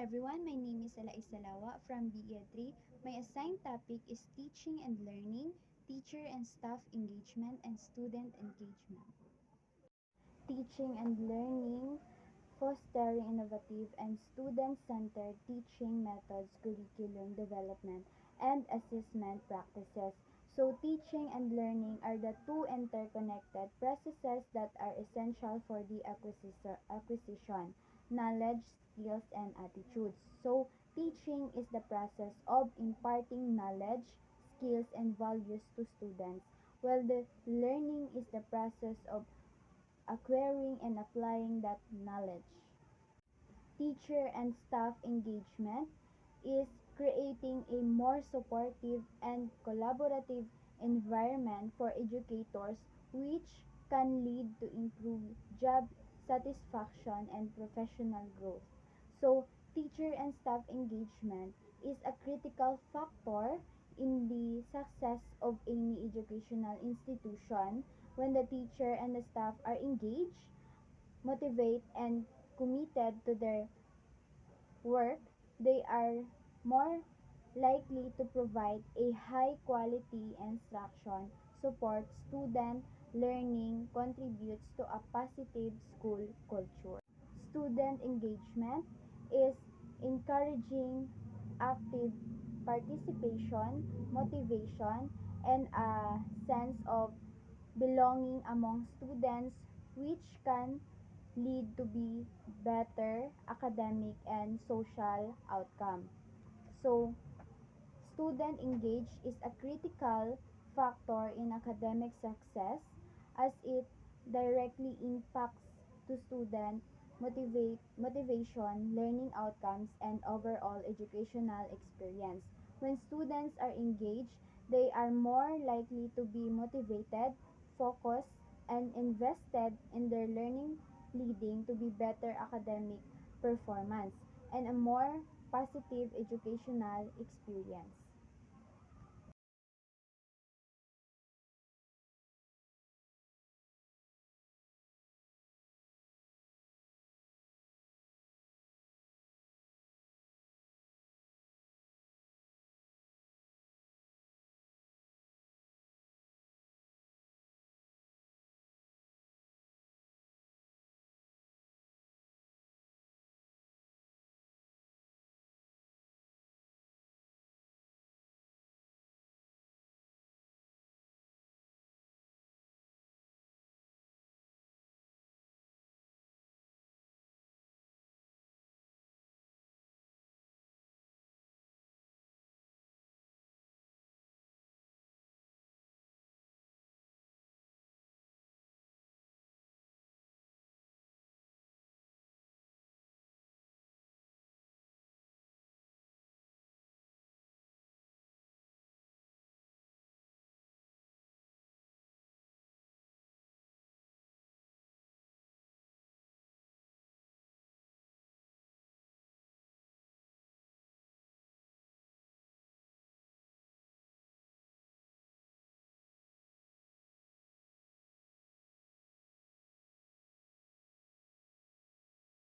everyone, my name is Ala Isalawa from BEA 3. My assigned topic is Teaching and Learning, Teacher and Staff Engagement, and Student Engagement. Teaching and Learning, fostering innovative and student-centered teaching methods, curriculum development, and assessment practices. So, teaching and learning are the two interconnected processes that are essential for the acquisition, knowledge, skills, and attitudes. So, teaching is the process of imparting knowledge, skills, and values to students, while the learning is the process of acquiring and applying that knowledge. Teacher and staff engagement is creating a more supportive and collaborative environment for educators, which can lead to improved job satisfaction and professional growth. So, teacher and staff engagement is a critical factor in the success of any educational institution. When the teacher and the staff are engaged, motivated, and committed to their work, they are more likely to provide a high quality instruction, support student learning, contributes to a positive school culture. Student engagement is encouraging active participation, motivation, and a sense of belonging among students, which can lead to be better academic and social outcome. So, student engaged is a critical factor in academic success as it directly impacts to student motivation, learning outcomes, and overall educational experience. When students are engaged, they are more likely to be motivated, focused, and invested in their learning, leading to be better academic performance and a more positive educational experience.